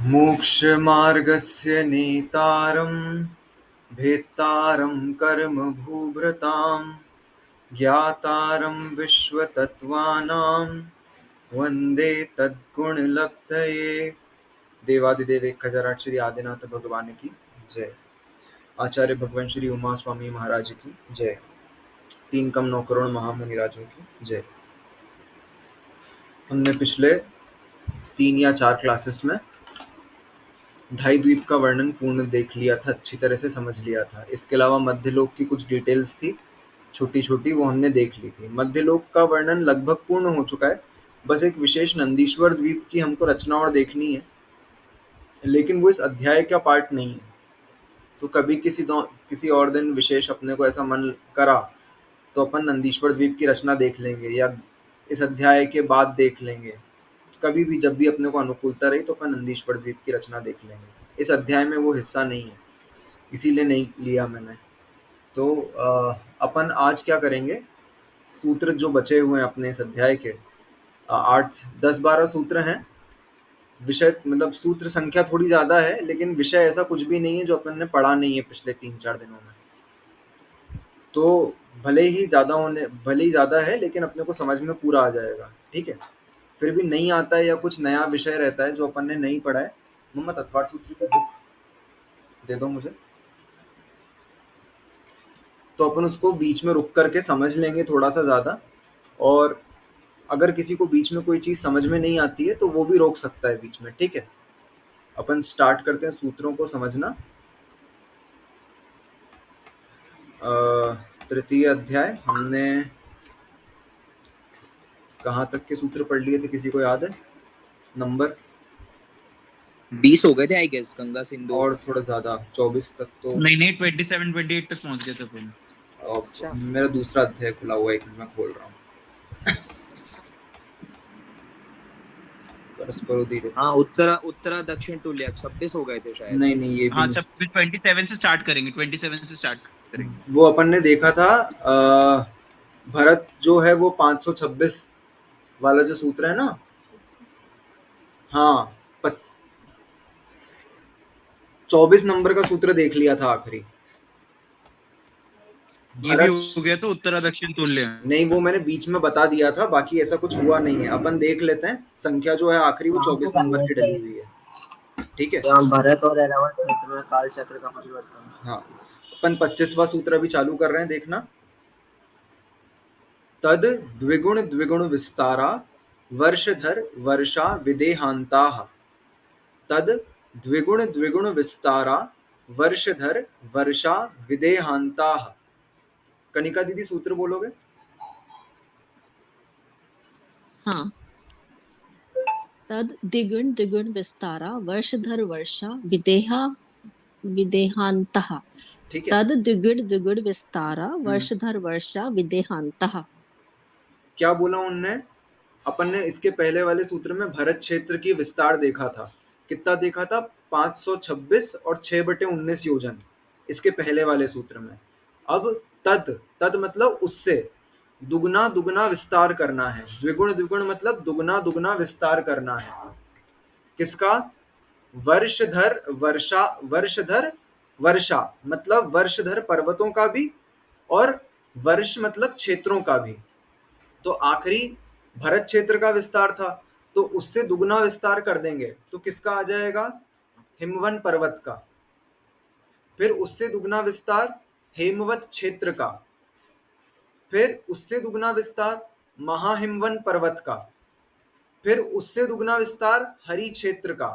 मोक्षमार्गस्य नेतारं भेत्तारं कर्मभूभृतां ज्ञातारं विश्वतत्त्वानां वन्दे तद्गुणलब्धये। देवादिदेव 1008 श्री आदिनाथ भगवान की जय। आचार्य भगवान श्री उमा स्वामी महाराज की जय। 3 कम 9 करोड़ महामुनिराजों की जय। हमने पिछले 3 या 4 क्लासेस में ढाई द्वीप का वर्णन पूर्ण देख लिया था, अच्छी तरह से समझ लिया था। इसके अलावा मध्यलोक की कुछ डिटेल्स थी छोटी छोटी, वो हमने देख ली थी। मध्यलोक का वर्णन लगभग पूर्ण हो चुका है, बस एक विशेष नंदीश्वर द्वीप की हमको रचना और देखनी है, लेकिन वो इस अध्याय का पार्ट नहीं है। तो कभी किसी और दिन विशेष अपने को ऐसा मन करा तो अपन नंदीश्वर द्वीप की रचना देख लेंगे, या इस अध्याय के बाद देख लेंगे। कभी भी जब भी अपने को अनुकूलता रही तो अपन नंदीश्वर द्वीप की रचना देख लेंगे। इस अध्याय में वो हिस्सा नहीं है, इसीलिए नहीं लिया मैंने। तो अपन आज क्या करेंगे, सूत्र जो बचे हुए हैं अपने इस अध्याय के, 8 10 12 सूत्र हैं। विषय मतलब सूत्र संख्या थोड़ी ज़्यादा है, लेकिन विषय ऐसा कुछ भी नहीं है जो अपन ने पढ़ा नहीं है पिछले 3-4 दिनों में। तो भले ही ज़्यादा है, लेकिन अपने को समझ में पूरा आ जाएगा, ठीक है। फिर भी नहीं आता है या कुछ नया विषय रहता है जो अपन ने नहीं पढ़ा है, मोहम्मद अतवार सूत्री की बुक दे दो मुझे, तो अपन उसको बीच में रुक करके समझ लेंगे थोड़ा सा ज़्यादा। और अगर किसी को बीच में कोई चीज़ समझ में नहीं आती है तो वो भी रोक सकता है बीच में, ठीक है। अपन स्टार्ट करते हैं सूत्रों को समझना। तृतीय अध्याय हमने कहाँ तक के सूत्र पढ़ लिए थे, किसी को याद है नंबर? 20 हो गए थे आई गेस, गंगा सिंधु। और थोड़ा ज़्यादा 24 तक तो नहीं 27-28 तक पहुंच गए थे अपन। अच्छा। मेरा दूसरा अध्याय खुला हुआ है, एक मिनट में खोल रहा हूँ। परस्पर उदीर। हाँ, उत्तरा दक्षिण तुल्य 26 हो गए थे शायद। नहीं नहीं, ये भी हाँ नहीं। 27 से स्टार्ट करेंगे, 27 से स्टार्ट करेंगे। वो अपन ने देखा था भरत जो है वो 526 वाला जो सूत्र है ना, हाँ 24 नंबर का सूत्र देख लिया था आखिरी। ये भी भरत हो गया तो उत्तरा दक्षिण तुल्य। नहीं, वो मैंने बीच में बता दिया था, बाकी ऐसा कुछ हुआ नहीं है। अपन देख लेते हैं, संख्या जो है आखिरी वो 24 नंबर की डली हुई है, ठीक है। भरत और ऐरावत क्षेत्र में काल चक्र का परिवर्तन। हाँ, अपन 25वां सूत्र अभी चालू कर रहे हैं, देखना। तद द्विगुण द्विगुण विस्तारा वर्षधर वर्षा विदेहांताः। तद द्विगुण द्विगुण विस्तारा वर्षधर वर्षा विदेहांताः। कनिका दीदी सूत्र बोलोगे? हाँ, तद द्विगुण द्विगुण विस्तारा वर्षधर वर्षा विदेहांतः। ठीक है। तद द्विगुण द्विगुण विस्तारा वर्षधर वर्षा विदेहांतः। क्या बोला उनने? अपन ने इसके पहले वाले सूत्र में भरत क्षेत्र की विस्तार देखा था। कितना देखा था? 526 और 6/19 योजन, इसके पहले वाले सूत्र में। अब तद मतलब उससे दुगना दुगना विस्तार करना है। द्विगुण द्विगुण मतलब दुगना दुगना विस्तार करना है। किसका? वर्षधर वर्षा मतलब वर्षधर पर्वतों का भी, और वर्ष मतलब क्षेत्रों का भी। तो आखिरी भरत क्षेत्र का विस्तार था, तो उससे दुगना विस्तार कर देंगे तो किसका आ जाएगा? हिमवन पर्वत का। फिर उससे दुगना विस्तार हेमवत क्षेत्र का। फिर उससे दुगना विस्तार महाहिमवन पर्वत का। फिर उससे दुगना विस्तार हरि क्षेत्र का।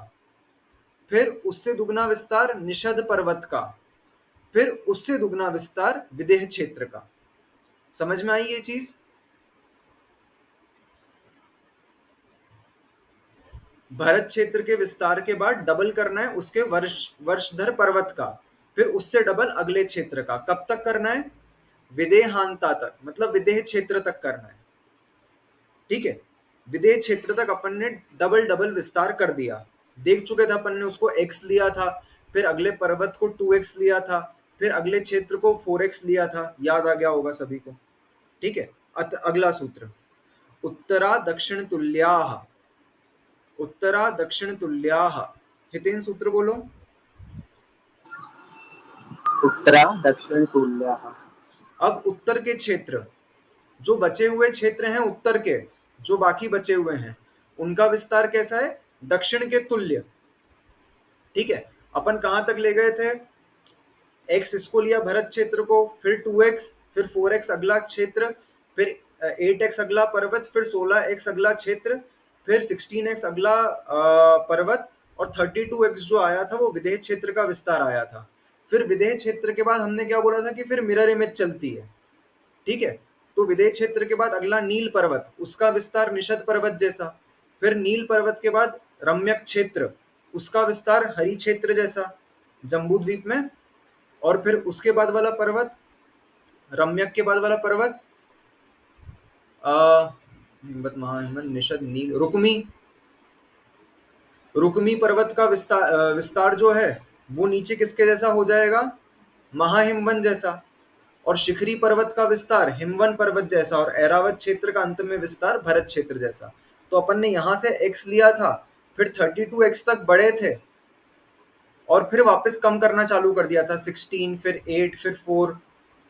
फिर उससे दुगना विस्तार निषद पर्वत का। फिर उससे दुगना विस्तार विदेह क्षेत्र का। समझ में आई ये चीज? भरत क्षेत्र के विस्तार के बाद डबल करना है उसके वर्षधर पर्वत का, फिर उससे डबल अगले क्षेत्र का। कब तक करना है? विदेहांता तक, मतलब विदेह क्षेत्र तक करना है, ठीक है। विदेह क्षेत्र तक अपन ने डबल डबल विस्तार कर दिया। देख चुके थे अपन ने, उसको x लिया था, फिर अगले पर्वत को 2x लिया था, फिर अगले क्षेत्र को 4x लिया था। याद आ गया होगा सभी को, ठीक है। अगला सूत्र उत्तरा दक्षिण तुल्याः। उत्तरा दक्षिण तुल्याः हितेन सूत्र बोलो। उत्तरा दक्षिण तुल्याः। अब उत्तर के क्षेत्र, जो बचे हुए क्षेत्र हैं उत्तर के, जो बाकी बचे हुए हैं, उनका विस्तार कैसा है? दक्षिण के तुल्य। ठीक है, अपन कहां तक ले गए थे? x इसको लिया भरत क्षेत्र को, फिर 2x, फिर 4x अगला क्षेत्र, फिर 8x अगला पर्वत, फिर 16x अगला क्षेत्र, फिर 16x अगला पर्वत, और 32x जो आया था वो विदेह क्षेत्र का विस्तार आया था। फिर विदेह क्षेत्र के बाद हमने क्या बोला था कि फिर मिरर इमेज चलती है। ठीक है, तो विदेह क्षेत्र के बाद अगला नील पर्वत, उसका विस्तार निषद पर्वत जैसा। फिर नील पर्वत के बाद रम्यक क्षेत्र, उसका विस्तार हरि क्षेत्र जैसा जम्बू द्वीप में। और फिर उसके बाद वाला पर्वत, रम्यक के बाद वाला पर्वत, हिमवत, महाहिमवत, निषद, नील, रुक्मी। रुक्मी पर्वत का विस्तार जो है वो नीचे किसके जैसा हो जाएगा? महाहिमवन जैसा। और शिखरी पर्वत का विस्तार हिमवन पर्वत जैसा, और ऐरावत क्षेत्र का अंत में विस्तार भरत क्षेत्र जैसा। तो अपन ने यहां से x लिया था, फिर 32x तक बढ़े थे, और फिर वापस कम करना चालू कर दिया था, 16, फिर 8, फिर 4,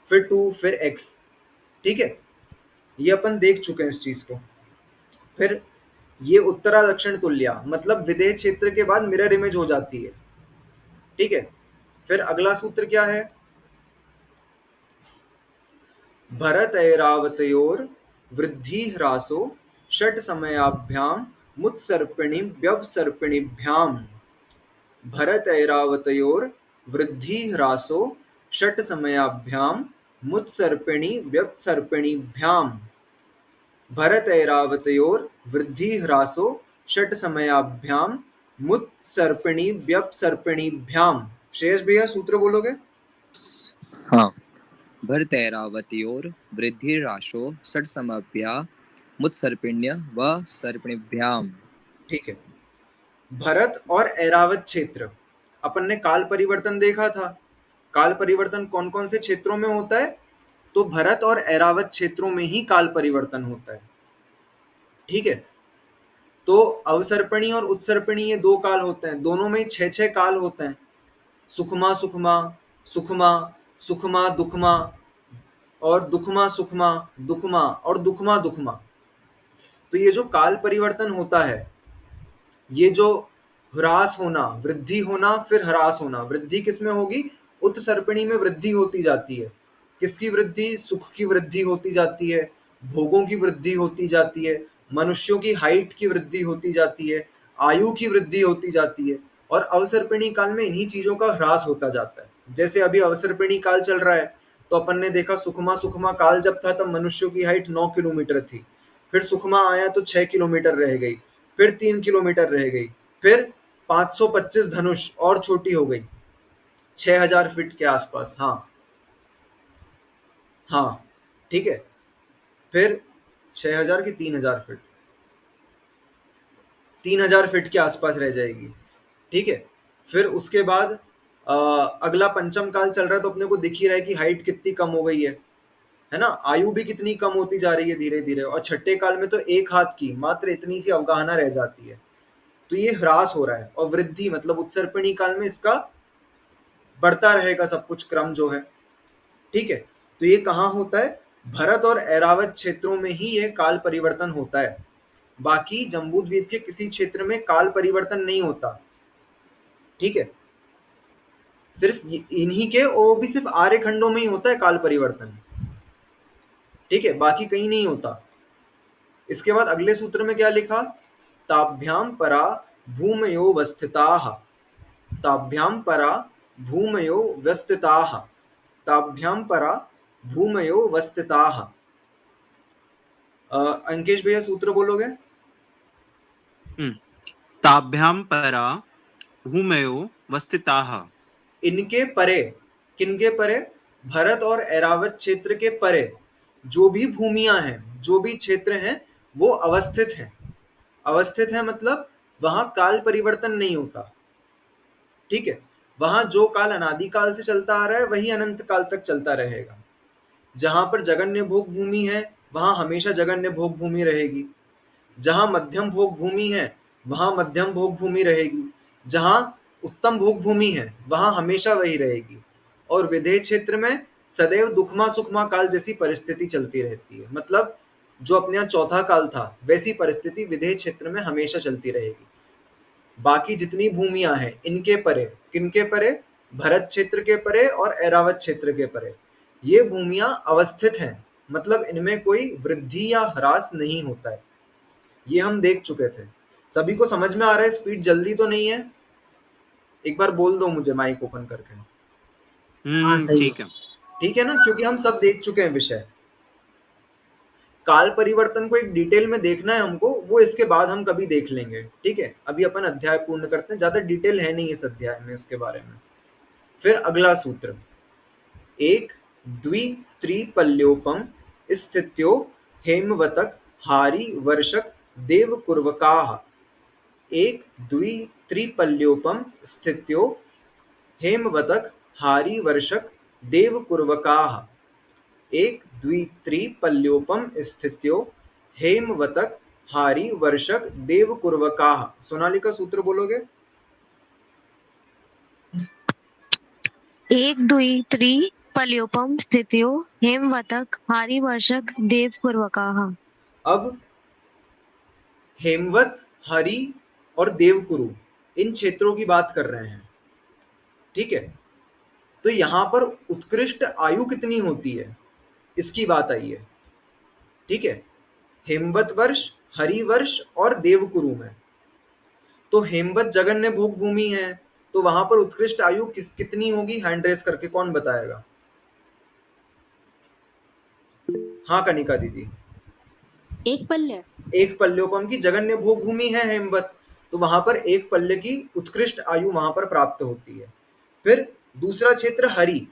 फिर 2, फिर x। ठीक है, ये अपन देख चुके हैं इस चीज को। फिर ये उत्तरा दक्षिण तुल्या, मतलब विदेह क्षेत्र के बाद मिरर इमेज हो जाती है। ठीक है, फिर अगला सूत्र क्या है? भरत ऐरावतयोर वृद्धि ह्रासो षट समयाभ्याम मुत्सर्पिणी व्यवसर्पिणीभ्याम। भरत ऐरावतयोर वृद्धि ह्रासो षट समयाभ्याम मुत्सर्पिणी व्यवसर्पिणीभ्याम। भरत ऐरावतयोर वृद्धि ह्रासो षट समयाभ्याम मुत्सर्पिणी व्यवसर्पिणीभ्याम। श्रेयस भैया सूत्र बोलोगे? हाँ, भरतैरावत्योर वृद्धिराशो षट्समभ्या मुत्सर्पिण्य व सर्पिणीभ्याम। ठीक है, भरत और ऐरावत क्षेत्र, अपन ने काल परिवर्तन देखा था। काल परिवर्तन कौन कौन से क्षेत्रों में होता है? तो भरत और ऐरावत क्षेत्रों में ही काल परिवर्तन होता है। ठीक है, तो अवसर्पिणी और उत्सर्पिणी ये दो काल होते हैं, दोनों में 6 काल होते हैं। सुखमा सुखमा, सुखमा सुखमा दुखमा, और दुखमा सुखमा, दुखमा और दुखमा दुखमा। तो ये जो काल परिवर्तन होता है, ये जो ह्रास होना, वृद्धि होना, फिर ह्रास होना, वृद्धि किसमें होगी? उत्सर्पिणी में वृद्धि होती जाती है। किसकी वृद्धि? सुख की वृद्धि होती जाती है, भोगों की वृद्धि होती जाती है, मनुष्यों की हाइट की वृद्धि होती जाती है, आयु की वृद्धि होती जाती है। और अवसर्पिणी काल में इन्हीं चीजों का ह्रास होता जाता है। जैसे अभी अवसर्पिणी काल चल रहा है, तो अपन ने देखा सुखमा सुखमा काल जब था तब मनुष्यों की हाइट 9 किलोमीटर थी। फिर सुखमा आया तो 6 किलोमीटर रह गई, फिर 3 किलोमीटर रह गई, फिर 525 धनुष और छोटी हो गई, 6000 फीट के आसपास। हाँ हाँ, ठीक है, फिर 6000 की 3000 फीट, 3000 फीट के आसपास रह जाएगी। ठीक है, फिर उसके बाद अगला पंचम काल चल रहा है, तो अपने को दिख ही रहा है कि हाइट कितनी कम हो गई है ना, आयु भी कितनी कम होती जा रही है धीरे धीरे। और छठे काल में तो एक हाथ की मात्र इतनी सी अवगाहना रह जाती है। तो ये ह्रास हो रहा है। और वृद्धि मतलब उत्सर्पिणी काल में इसका बढ़ता रहेगा सब कुछ क्रम जो है। ठीक है, तो ये कहाँ होता है? भरत और ऐरावत क्षेत्रों में ही यह काल परिवर्तन होता है। बाकी जम्बू द्वीप के किसी क्षेत्र में काल परिवर्तन नहीं होता। ठीक है, सिर्फ इन्हीं के, वो भी सिर्फ आर्य खंडों में ही होता है काल परिवर्तन। ठीक है, बाकी कहीं नहीं होता। इसके बाद अगले सूत्र में क्या लिखा? ताभ्याम परा भूमयो वस्थिताः। ताभ्याम परा भूमयो वस्थिताः। ताभ्याम परा भूमयो वस्थिताः। अंकेश भैया सूत्र बोलोगे? ताभ्याम परा भूमयो वस्थिताः। इनके परे, किनके परे? भरत और ऐरावत क्षेत्र के परे जो भी भूमियां हैं, जो भी क्षेत्र हैं, वो अवस्थित हैं। अवस्थित है मतलब वहां काल परिवर्तन नहीं होता। ठीक है, वहां जो काल अनादिकाल से चलता आ रहा है वही अनंत काल तक चलता रहेगा। जहां पर जगन्य भोग भूमि है वहां हमेशा जगन्य भोग भूमि रहेगी। जहां मध्यम भोग भूमि है वहां मध्यम भोग भूमि रहेगी। जहां उत्तम भोग भूमि है वहां हमेशा वही रहेगी, और विदेह क्षेत्र में सदैव दुखमा सुखमा काल जैसी परिस्थिति चलती रहती है। मतलब जो अपने यहाँ चौथा काल था वैसी परिस्थिति विदेह क्षेत्र में हमेशा चलती रहेगी। बाकी जितनी भूमियां हैं इनके परे, किनके परे? भरत क्षेत्र के परे और ऐरावत क्षेत्र के परे ये भूमियां अवस्थित हैं, मतलब इनमें कोई वृद्धि या ह्रास नहीं होता है। ये हम देख चुके थे। सभी को समझ में आ रहा है? स्पीड जल्दी तो नहीं है? एक बार बोल दो मुझे माइक ओपन करके। हाँ सही ठीक है। ठीक है ना, क्योंकि हम सब देख चुके हैं विषय। काल परिवर्तन को एक डिटेल में देखना है हमको, वो इसके बाद हम कभी देख लेंगे। ठीक है, अभी अपन अध्याय पूर्ण करते हैं, ज्यादा डिटेल है नहीं इस अध्याय में उसके बारे में। फिर अगला सूत्र, एक द्वि त्रिपल्योपम स्थित्यो हेमवतक हारी वर्षक देव कुर्वकाः। एक द्वि त्रिपल्योपम स्थित्यो हेमवतक हारी वर्षक देव कुर्वकाः। एक द्वि त्रिपल्योपम स्थित्यो हेमवतक हारी वर्षक देव कुर्वकाः। सोनालिका सूत्र बोलोगे? एक द्वि त्रि पल्योपम स्थित्यो हेमवतक हारी वर्षक देव पूर्वकाः। अब हेमवत, हरि और देवकुरु इन क्षेत्रों की बात कर रहे हैं। ठीक है, तो यहां पर उत्कृष्ट आयु कितनी होती है इसकी बात आई है। ठीक है, हेमवत वर्ष, हरि वर्ष और देवकुरु में। तो हेमवत जगन्य भोग भूमि है, तो वहां पर उत्कृष्ट आयु कितनी होगी? हैंड रेस करके कौन बताएगा? हाँ कनिका दीदी। एक पल्य। एक पल्योपम की जगन्य भोग भूमि है हेमवत, तो वहां पर एक पल्य की उत्कृष्ट आयु वहां पर प्राप्त होती है। फिर दूसरा क्षेत्र हरि,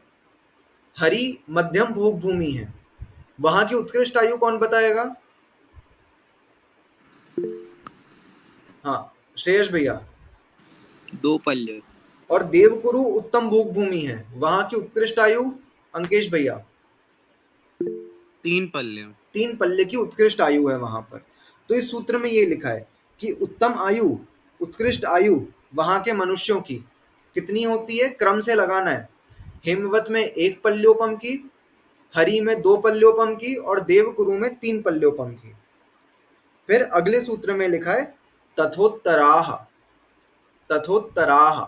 हरि मध्यम भोग भूमि है, वहां की उत्कृष्ट आयु कौन बताएगा? हाँ श्रेयस भैया। 2 पल्य। और देवकुरु उत्तम भोग भूमि है, वहां की उत्कृष्ट आयु? अंकेश भैया 3 पल्य। 3 पल्ले की उत्कृष्ट आयु है वहां पर। तो इस सूत्र में ये लिखा है कि उत्तम आयु, उत्कृष्ट आयु वहां के मनुष्यों की कितनी होती है? क्रम से लगाना है। हेमवत में 1 पल्योपम की, हरि में 2 पल्योपम की और देवकुरु में 3 पल्योपम की। फिर अगले सूत्र में लिखा है तथोत्तराः, तथोत्तराः,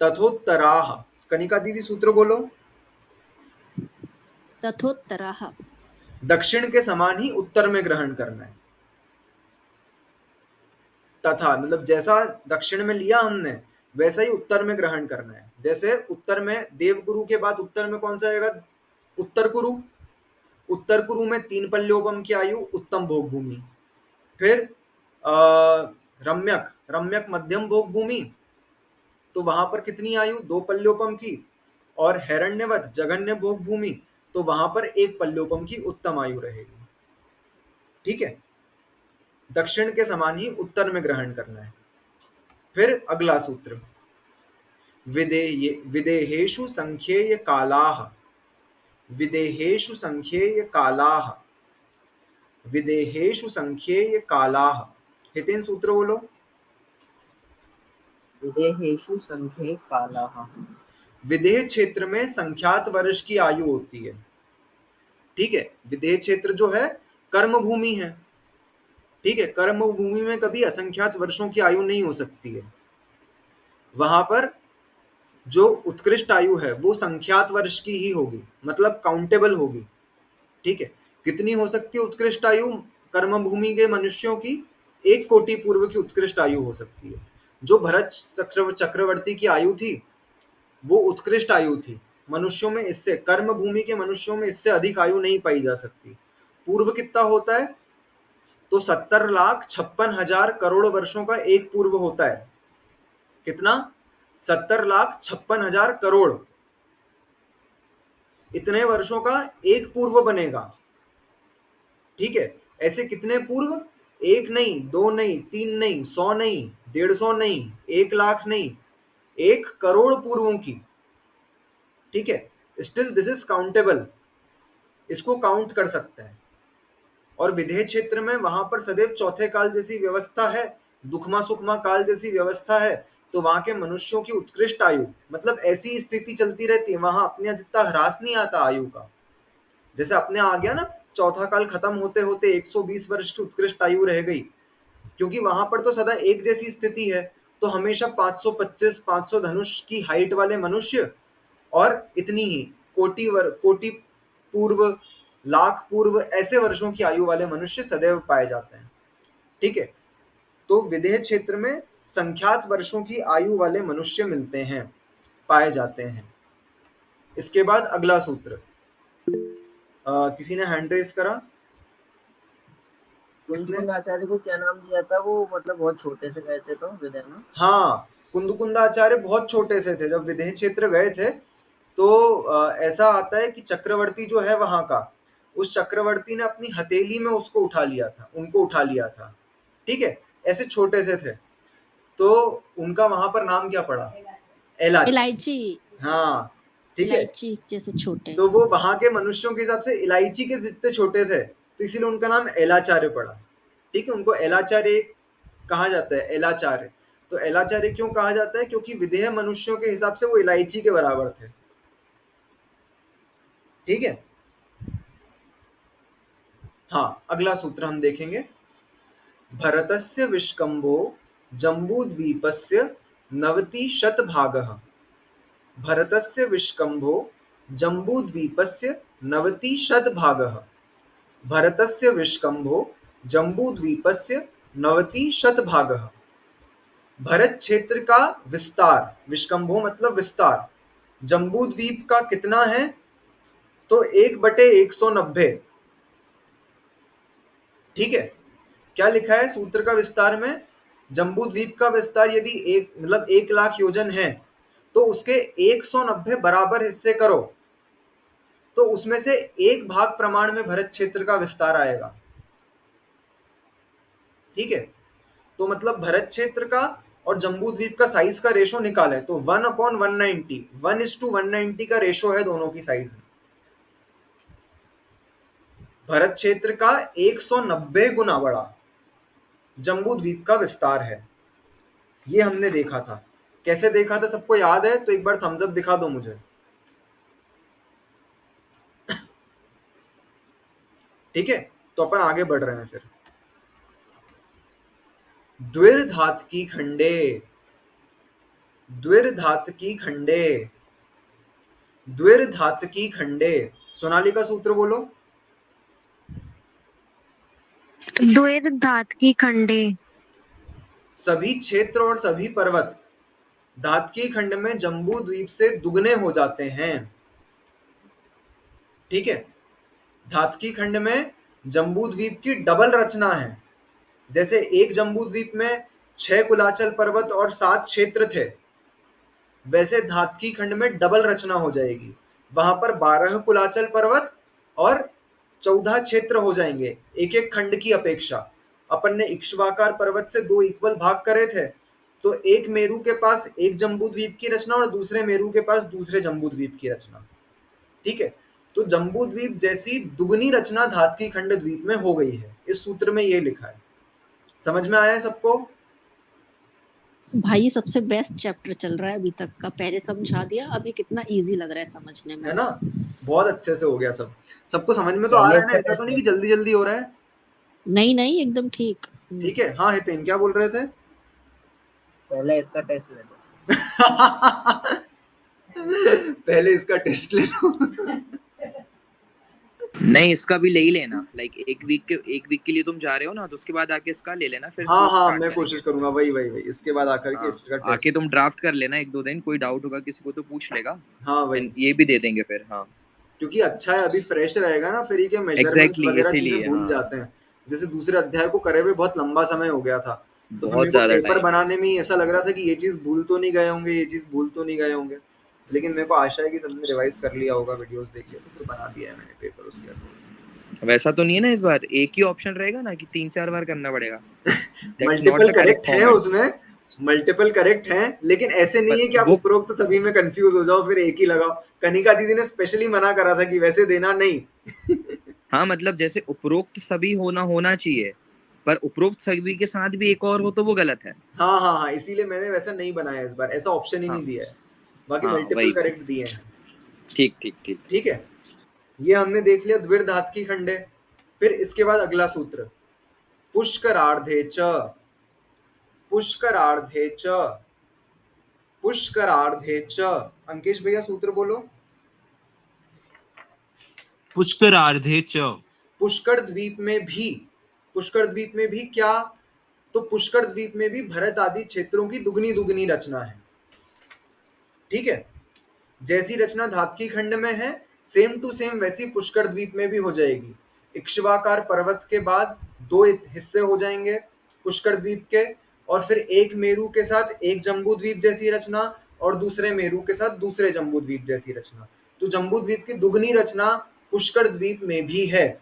तथोत्तराः। कनिका दीदी सूत्र बोलो। तथोत्तरः। दक्षिण के समान ही उत्तर में ग्रहण करना है। तथा मतलब जैसा दक्षिण में लिया हमने वैसा ही उत्तर में ग्रहण करना है। जैसे उत्तर में देवगुरु के बाद उत्तर में कौन सा आएगा? उत्तर कुरु। उत्तर कुरु में 3 पल्योपम की आयु, उत्तम भोग भूमि। फिर रम्यक, रम्यक मध्यम भोग भूमि, तो वहां पर कितनी आयु? 2 पल्योपम की। और हिरण्यवत जघन्य भोग भूमि, तो वहां पर 1 पल्योपम की उत्तम आयु रहेगी। ठीक है, दक्षिण के समान ही उत्तर में ग्रहण करना है। फिर अगला सूत्र, विदेहेषु संख्येय कालाः, विदेहेषु संख्येय कालाः, विदेहेषु संख्येय कालाः। हितेन सूत्र बोलो। विदेहेषु संघे कालाः। विदेह क्षेत्र में संख्यात वर्ष की आयु होती है। ठीक है, विदेह क्षेत्र जो है कर्म भूमि है। ठीक है, कर्म भूमि में कभी असंख्यात वर्षों की आयु नहीं हो सकती है। वहां पर जो उत्कृष्ट आयु है वो संख्यात वर्ष की ही होगी, मतलब काउंटेबल होगी। ठीक है, कितनी हो सकती है उत्कृष्ट आयु कर्म भूमि के मनुष्यों की? 1 कोटि पूर्व की उत्कृष्ट आयु हो सकती है। जो भरत चक्रवर्ती की आयु थी वो उत्कृष्ट आयु थी। मनुष्यों में इससे, कर्म भूमि के मनुष्यों में इससे अधिक आयु नहीं पाई जा सकती। पूर्व कितना होता है? तो 70,56,000 वर्षों का एक पूर्व होता है। कितना? 70,56,000 इतने वर्षों का एक पूर्व बनेगा। ठीक है, ऐसे कितने पूर्व? 1 नहीं, 2 नहीं, 3 नहीं, 100 नहीं, 150 नहीं, 1,00,000 नहीं, 1 करोड़ पूर्वों की। ठीक है, स्टिल दिस इज काउंटेबल, इसको काउंट कर सकते हैं। और विदेह क्षेत्र में वहां पर सदैव चौथे काल जैसी व्यवस्था है, दुखमा सुखमा काल जैसी व्यवस्था है, तो वहां के मनुष्यों की उत्कृष्ट आयु, मतलब ऐसी स्थिति चलती रहती है, वहां अपने जितना ह्रास नहीं आता आयु का। जैसे अपने आ गया ना, चौथा काल खत्म होते होते 120 वर्ष की उत्कृष्ट आयु रह गई, क्योंकि वहां पर तो सदा एक जैसी स्थिति है। तो हमेशा 525 500 धनुष की हाइट वाले मनुष्य और इतनी ही कोटि पूर्व, लाख पूर्व ऐसे वर्षों की आयु वाले मनुष्य सदैव पाए जाते हैं। ठीक है, तो विदेह क्षेत्र में संख्यात वर्षों की आयु वाले मनुष्य मिलते हैं, पाए जाते हैं। इसके बाद अगला सूत्र, किसी ने हैंड रेस करा? किसने? कुंद आचार्य को क्या नाम दिया था? वो मतलब बहुत छोटे से गए थे तो विदेह में। हाँ, कुंदकुंदाचार्य बहुत छोटे से थे जब विदेह क्षेत्र गए थे। तो ऐसा आता है कि चक्रवर्ती जो है वहां का, उस चक्रवर्ती ने अपनी हथेली में उसको उठा लिया था, उनको उठा लिया था। ठीक है, ऐसे छोटे से थे, तो उनका वहां पर नाम क्या पड़ा? एलाची। इलायची। हाँ, ठीक है। इलायची जैसे छोटे। तो वो वहां के मनुष्यों के हिसाब से इलायची के जितने छोटे थे, तो इसीलिए उनका नाम एलाचार्य पड़ा। ठीक है, उनको एलाचार्य कहा जाता है, एलाचार्य। तो एलाचार्य क्यों कहा जाता है? क्योंकि विदेह मनुष्यों के हिसाब से वो इलायची के बराबर थे। ठीक है, हाँ, अगला सूत्र हम देखेंगे। भरतस्य विष्कंभो जम्बूद्वीपस्य नवति शतभागः। भरतस्य विष्कंभो जम्बूद्वीपस्य नवति शतभागः। भरतस्य विष्कंभो जम्बूद्वीपस्य नवति शतभागः। भरत क्षेत्र का विस्तार, विष्कंभो मतलब विस्तार, जम्बूद्वीप का कितना है? तो 1/190। ठीक है, क्या लिखा है सूत्र का विस्तार में? जम्बूद्वीप का विस्तार यदि 1 लाख योजन है, तो उसके 190 बराबर हिस्से करो, तो उसमें से 1 भाग प्रमाण में भरत क्षेत्र का विस्तार आएगा। ठीक है, तो मतलब भरत क्षेत्र का और जम्बूद्वीप का साइज का रेशो निकाले तो 1/190, 1:190 का रेशो है दोनों की साइज में। भरत क्षेत्र का 190 गुना बड़ा जम्बूद्वीप का विस्तार है। ये हमने देखा था। कैसे देखा था सबको याद है? तो एक बार थम्स अप दिखा दो मुझे। ठीक है, तो अपन आगे बढ़ रहे हैं फिर। द्विर्धातकी खंडे, द्विर्धातकी खंडे, द्विर्धातकी खंडे। सोनाली का सूत्र बोलो। द्विर्धातकी खंडे। सभी क्षेत्र और सभी पर्वत धातकी खंड में जम्बू द्वीप से दुगने हो जाते हैं। ठीक है, धातकी खंड में जम्बू द्वीप की डबल रचना है। जैसे एक जम्बू द्वीप में 6 कुलाचल पर्वत और 7 क्षेत्र थे, वैसे धातकी खंड में डबल रचना हो जाएगी। वहां पर 12 कुलाचल पर्वत और 14 क्षेत्र हो जाएंगे, एक एक खंड की अपेक्षा। अपन ने इक्ष्वाकार पर्वत से 2 इक्वल भाग करे थे, तो एक मेरू के पास एक जम्बू द्वीप की रचना और दूसरे मेरू के पास दूसरे जम्बू द्वीप की रचना। ठीक है, तो जम्बू द्वीप जैसी दुगनी रचना धातकी खंड द्वीप में हो गई है। इस सूत्र में ये लिखा है। समझ में आया है सबको? भाई सबसे बेस्ट चैप्टर चल रहा है अभी तक का। पहले समझा दिया, अभी कितना इजी लग रहा है समझने में, है ना? बहुत अच्छे से हो गया सब। सबको समझ में तो आ रहा है ना? ऐसा तो नहीं कि जल्दी जल्दी हो रहा है। नहीं नहीं, एकदम ठीक। ठीक है, हाँ हितेन क्या बोल रहे थे? पहले इसका टेस्ट ले लो। पहले इसका टेस्ट ले लो। नहीं, इसका भी ले ही लेना। लाइक एक वीक के लिए तुम जा रहे हो ना, तो उसके बाद आके इसका ले लेना फिर। हाँ हाँ, start मैं करेंगे। कोशिश करूंगा। वही इसके बाद आकर के हाँ, इसका आके टेस्ट। तुम ड्राफ्ट कर लेना 1-2 दिन। कोई डाउट होगा किसी को तो पूछ लेगा। हाँ वही, ये भी दे देंगे फिर। हाँ क्योंकि अच्छा है अभी फ्रेश रहेगा ना, फिर ये के मेजरमेंट्स एग्जैक्टली, वगैरह चीजें इसीलिए। भूल हाँ, जाते हैं। जैसे दूसरे अध्याय को करे हुए बहुत लंबा समय हो गया था, तो फिर बहुत मेरे को ज्यादा पेपर टाइम। बनाने में ही ऐसा लग रहा था कि ये चीज भूल तो नहीं गए होंगे, ये चीज भूल तो नहीं गए होंगे। लेकिन मेरे को आशा है कि सबने रिवाइज कर लिया होगा वीडियोस देख के, तो फिर बना दिया है मैंने पेपर उसके अकॉर्डिंग। वैसा तो नहीं है ना इस बार? एक ही ऑप्शन रहेगा ना कि 3-4 बार करना पड़ेगा? मल्टीपल करेक्ट है उसमें, मल्टीपल करेक्ट हैं, लेकिन ऐसे नहीं है कि आप उपरोक्त सभी में कंफ्यूज हो जाओ फिर एक ही लगाओ। कनिका दीदी ने स्पेशली मना करा था कि वैसे देना नहीं। हाँ, मतलब जैसे उपरोक्त सभी होना चाहिए, पर उपरोक्त सभी के साथ भी एक और हो तो वो गलत है। हाँ हाँ हाँ, इसीलिए मैंने वैसा नहीं बनाया इस बार, ऐसा ऑप्शन ही हाँ नहीं दिया है, बाकी हाँ मल्टीपल वही करेक्ट दिए हैं। ठीक ठीक ठीक। ठीक है, ये हमने देख लिया द्विर्धातुकी खंडे। फिर इसके बाद अगला सूत्र, पुष्करार्धे च, पुष्करार्धे च, पुष्करार्धे च। अंकेश भैया सूत्र बोलो। पुष्करार्धे च। पुष्कर द्वीप में भी, पुष्कर द्वीप में भी क्या, तो पुष्कर द्वीप में भी भरत आदि क्षेत्रों की दुगनी दुगनी रचना है। ठीक है, जैसी रचना धातकी खंड में है सेम टू सेम वैसी पुष्कर द्वीप में भी हो जाएगी। इक्ष्वाकार पर्वत के बाद दो हिस्से हो जाएंगे पुष्कर द्वीप के, और फिर एक मेरू के साथ एक जम्बू द्वीप जैसी रचना, और दूसरे मेरू के साथ दूसरे जम्बू द्वीप जैसी रचना। तो जम्बू द्वीप की दुगनी रचना पुष्कर द्वीप में भी है।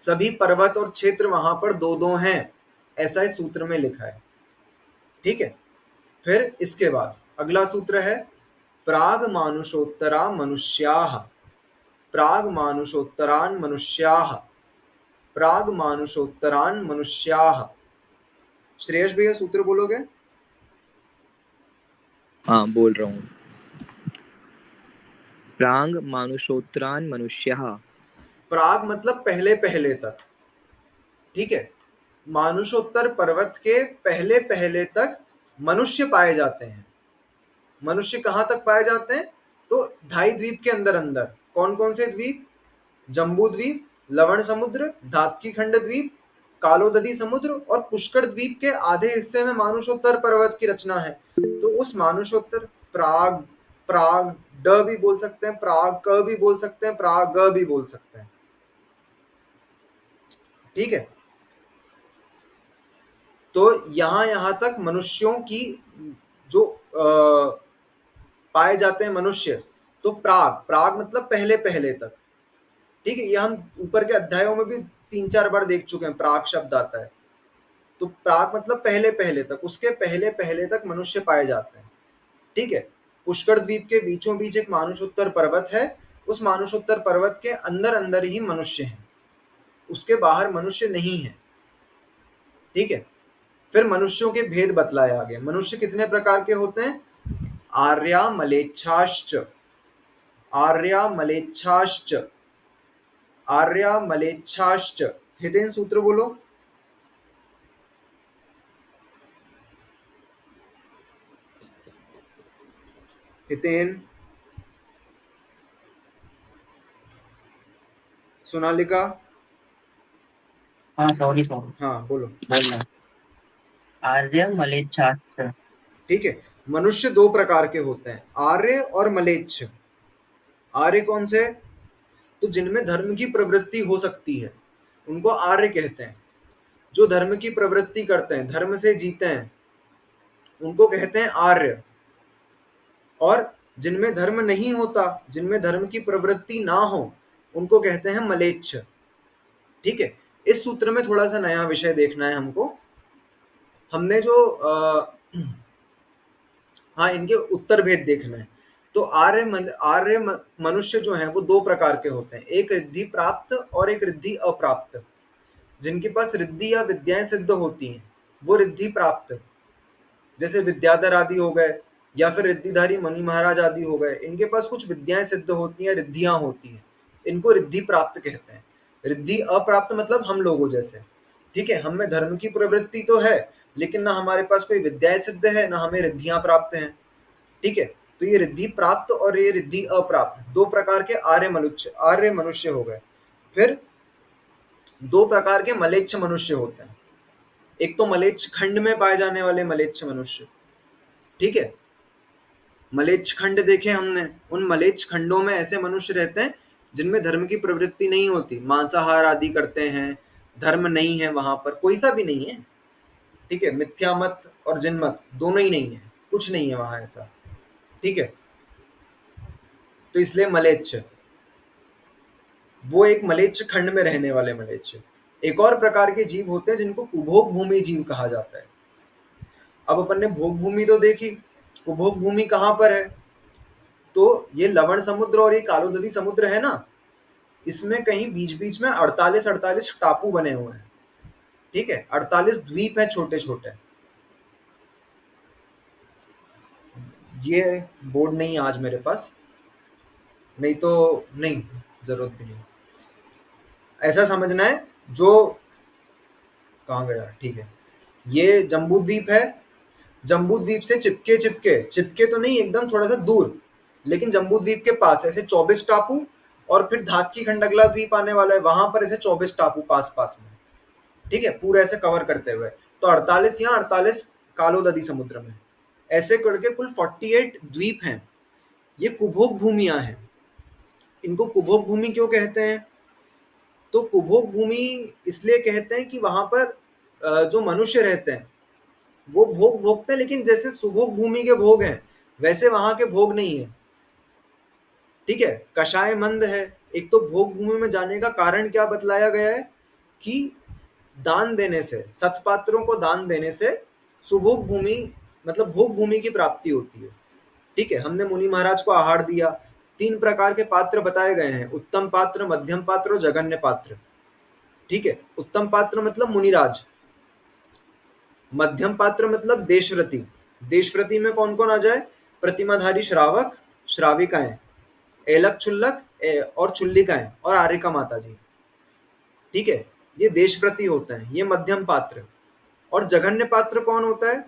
सभी पर्वत और क्षेत्र वहां पर दो दो हैं, ऐसा इस सूत्र में लिखा है। ठीक है, फिर इसके बाद अगला सूत्र है प्राग मानुषोत्तरा मनुष्याः, प्राग मानुषोत्तरान मनुष्याः, प्राग मानुषोत्तरान मनुष्याः। श्रेयस भैया सूत्र बोलोगे? हाँ बोल रहा हूँ। प्रांग मानुषोत्तरान मनुष्यः। प्राग मतलब पहले पहले तक। ठीक है, मानुषोत्तर पर्वत के पहले पहले तक मनुष्य पाए जाते हैं। मनुष्य कहाँ तक पाए जाते हैं, तो ढाई द्वीप के अंदर अंदर। कौन कौन से द्वीप? जम्बू द्वीप, लवण समुद्र, धातकी खंड द्वीप, कालोदधी समुद्र और पुष्कर द्वीप के आधे हिस्से में मानुषोत्तर पर्वत की रचना है। तो उस मानुषोत्तर, प्राग, प्राग ड भी बोल सकते हैं, प्राग क भी बोल सकते हैं, प्राग ग भी बोल सकते हैं। ठीक है, तो यहां तक मनुष्यों की जो पाए जाते हैं मनुष्य, तो प्राग, प्राग मतलब पहले पहले तक। ठीक है, ये हम ऊपर के अध्यायों में भी 3-4 बार देख चुके हैं, प्राग शब्द आता है। तो प्राग मतलब पहले पहले तक, उसके पहले पहले तक मनुष्य पाए जाते हैं। ठीक है, पुष्कर द्वीप के बीचों बीच एक मानुषोत्तर पर्वत है, उस मानुषोत्तर पर्वत के अंदर अंदर ही मनुष्य हैं, उसके बाहर मनुष्य नहीं है। ठीक है, फिर मनुष्यों के भेद बतलाए आगे। मनुष्य कितने प्रकार के होते हैं? आर्या मलेच्छाश्च, आर्या मलेच्छाश्च, आर्या मलेच्छाश्च। हितेन सूत्र बोलो। हितेन, सोनालिका। हाँ सॉरी हाँ बोलो। बोलना। आर्य मलेच्छास्त्र। ठीक है, मनुष्य दो प्रकार के होते हैं, आर्य और मलेच्छ। आर्य कौन से? तो जिनमें धर्म की प्रवृत्ति हो सकती है उनको आर्य कहते हैं। जो धर्म की प्रवृत्ति करते हैं, धर्म से जीते हैं, उनको कहते हैं आर्य। और जिनमें धर्म नहीं होता, जिनमें धर्म की प्रवृत्ति ना हो, उनको कहते हैं मलेच्छ। ठीक है, इस सूत्र में थोड़ा सा नया विषय देखना है हमको। हमने जो हाँ, इनके उत्तर भेद देखना है। तो आर्य मनुष्य जो हैं वो दो प्रकार के होते हैं, एक रिद्धि प्राप्त और एक रिद्धि अप्राप्त। जिनके पास रिद्धि या विद्याएं सिद्ध होती हैं वो रिद्धि प्राप्त, जैसे विद्याधर आदि हो गए, या फिर रिद्धिधारी मणि महाराज आदि हो गए। इनके पास कुछ विद्याएं सिद्ध होती हैं, रिद्धियां होती हैं, इनको रिद्धि प्राप्त कहते हैं। रिद्धि अप्राप्त मतलब हम लोगों जैसे। ठीक है, हम में धर्म की प्रवृत्ति तो है, लेकिन ना हमारे पास कोई विद्याएं सिद्ध है, ना हमें रिद्धियां प्राप्त हैं। ठीक है, तो ये रिद्धि प्राप्त और ये रिद्धि अप्राप्त दो प्रकार के आर्य मनुष्य हो गए। फिर दो प्रकार के मलेच्छ मनुष्य होते हैं। एक तो मलेच्छ खंड में पाए जाने वाले मलेच्छ मनुष्य। ठीक है, मलेच्छ खंड देखे हमने, उन मलेच्छ खंडों में ऐसे मनुष्य रहते हैं जिनमें धर्म की प्रवृत्ति नहीं होती, मांसाहार आदि करते हैं, धर्म नहीं है वहां पर, कोई सा भी नहीं है। ठीक है, मिथ्या मत और जिनमत दोनों ही नहीं है, कुछ नहीं है वहां ऐसा। ठीक है, तो इसलिए मलेच्छ, वो एक मलेच्छ खंड में रहने वाले मलेच्छ। एक और प्रकार के जीव होते हैं जिनको कुभोग भूमि जीव कहा जाता है। अब अपन ने भोग भूमि तो देखी, कुभोग भूमि कहाँ पर है? तो ये लवण समुद्र और ये कालोदधी समुद्र है ना, इसमें कहीं बीच बीच में 48 टापू बने हुए हैं। ठीक है, 48 द्वीप है छोटे छोटे। ये बोर्ड नहीं है आज मेरे पास, नहीं तो नहीं, जरूरत भी नहीं। ऐसा समझना है, जो कहाँ गया, ठीक है, ये जम्बू द्वीप है, जम्बू द्वीप से चिपके चिपके चिपके तो नहीं, एकदम थोड़ा सा दूर, लेकिन जम्बू द्वीप के पास ऐसे 24 टापू, और फिर धातकी खंडगला द्वीप आने वाला है, वहां पर ऐसे 24 टापू पास पास में। ठीक है, पूरा ऐसे कवर करते हुए। तो 48 यहाँ, 48 कालो नदी समुद्र में, ऐसे करके कुल 48 द्वीप हैं। ये कुभोग भूमियां हैं। इनको कुभोग भूमि क्यों कहते हैं? तो कुभोग भूमि इसलिए कहते हैं कि वहां पर जो मनुष्य रहते हैं वो भोग भोगते हैं, लेकिन जैसे सुभोग भूमि के भोग हैं वैसे वहां के भोग नहीं है। ठीक है, कषाय मंद है। एक तो भोग भूमि में जाने का कारण क्या बतलाया गया है कि दान देने से, सतपात्रों को दान देने से सुभोग भूमि मतलब भोग भूमि की प्राप्ति होती है। ठीक है, हमने मुनि महाराज को आहार दिया। 3 प्रकार के पात्र बताए गए हैं, उत्तम पात्र, मध्यम पात्र और जघन्य पात्र। ठीक है, उत्तम पात्र मतलब मुनिराज, मध्यम पात्र मतलब देशव्रती। देशव्रती में कौन कौन आ जाए? प्रतिमाधारी श्रावक, श्राविकाएं, एलक छुल्लक और चुल्लिकाएं और आर्यका माता जी। ठीक है, ये देशव्रती होते हैं, ये मध्यम पात्र। और जघन्य पात्र कौन होता है?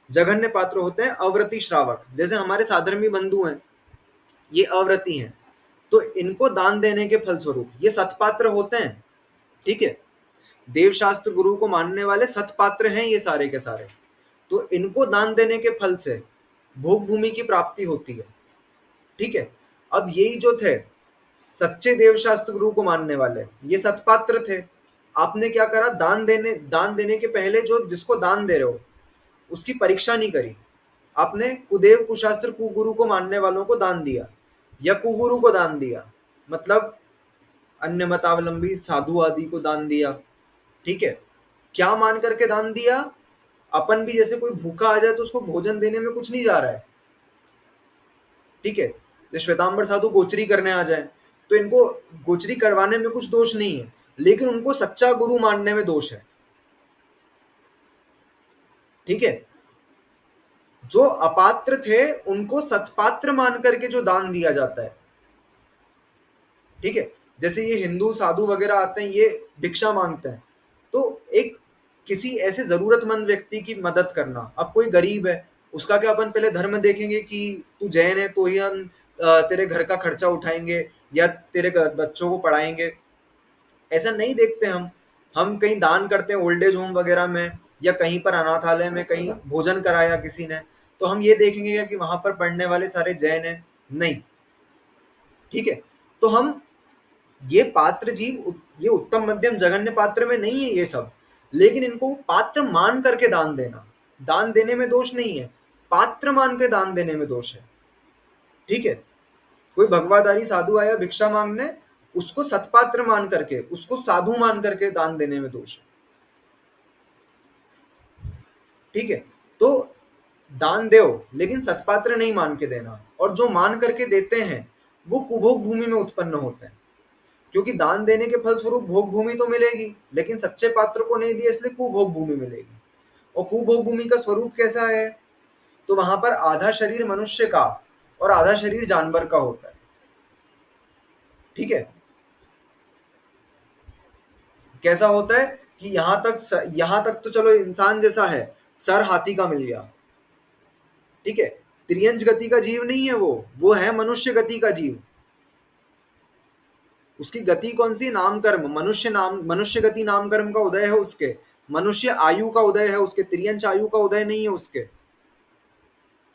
जघन्य पात्र होते हैं अव्रती श्रावक, जैसे हमारे साधर्मी बंधु हैं, ये अव्रती हैं, तो इनको दान देने के फलस्वरूप ये सतपात्र होते हैं। ठीक है, देवशास्त्र गुरु को मानने वाले सतपात्र हैं ये सारे के सारे। तो इनको दान देने के फल से भोग भूमि की प्राप्ति होती है। ठीक है, अब यही जो थे सच्चे देवशास्त्र गुरु को मानने वाले, ये सतपात्र थे। आपने क्या करा? दान देने के पहले जो जिसको दान दे रहे हो उसकी परीक्षा नहीं करी। आपने कुदेव कुशास्त्र कुगुरु को मानने वालों को दान दिया, या कुगुरु को दान दिया, मतलब अन्य मतावलंबी साधु आदि को दान दिया। ठीक है, क्या मान करके दान दिया? अपन भी जैसे कोई भूखा आ जाए तो उसको भोजन देने में कुछ नहीं जा रहा है। ठीक है, जो श्वेतांबर साधु गोचरी करने आ जाए तो इनको गोचरी करवाने में कुछ दोष नहीं है, लेकिन उनको सच्चा गुरु मानने में दोष है। ठीक है, जो अपात्र थे उनको सतपात्र मान करके जो दान दिया जाता है। ठीक है, जैसे ये हिंदू साधु वगैरह आते हैं, ये भिक्षा मांगते हैं, तो एक किसी ऐसे जरूरतमंद व्यक्ति की मदद करना। अब कोई गरीब है, उसका क्या अपन पहले धर्म देखेंगे कि तू जैन है तो ही हम तेरे घर का खर्चा उठाएंगे या तेरे बच्चों को पढ़ाएंगे? ऐसा नहीं देखते हम कहीं दान करते हैं ओल्ड एज होम वगैरह में, या कहीं पर अनाथालय में कहीं भोजन कराया किसी ने, तो हम ये देखेंगे कि वहां पर पढ़ने वाले सारे जैन हैं? नहीं। ठीक है, तो हम ये पात्र जीव, ये उत्तम मध्यम जघन्य पात्र में नहीं है ये सब, लेकिन इनको पात्र मान करके दान देना, दान देने में दोष नहीं है, पात्र मान के दान देने में दोष है। ठीक है, कोई भगवाधारी साधु आया भिक्षा मांगने, उसको सतपात्र मान करके, उसको साधु मान करके दान देने में दोष है। ठीक है, तो दान दो लेकिन सतपात्र नहीं मान के देना, और जो मान करके देते हैं वो कुभोग भूमि में उत्पन्न होते हैं, क्योंकि दान देने के फलस्वरूप भोग भूमि तो मिलेगी, लेकिन सच्चे पात्र को नहीं दिया इसलिए कुभोग भूमि मिलेगी। और कुभोग भूमि का स्वरूप कैसा है? तो वहां पर आधा शरीर मनुष्य का और आधा शरीर जानवर का होता है। ठीक है, कैसा होता है कि यहां तक तो चलो इंसान जैसा है, सर हाथी का मिल गया। ठीक है, त्रियंज गति का जीव नहीं है वो है मनुष्य गति का जीव। उसकी गति कौन सी? नाम कर्म, मनुष्य गति नाम कर्म का उदय है उसके, मनुष्य आयु का उदय है उसके, त्रियंश आयु का उदय नहीं है उसके।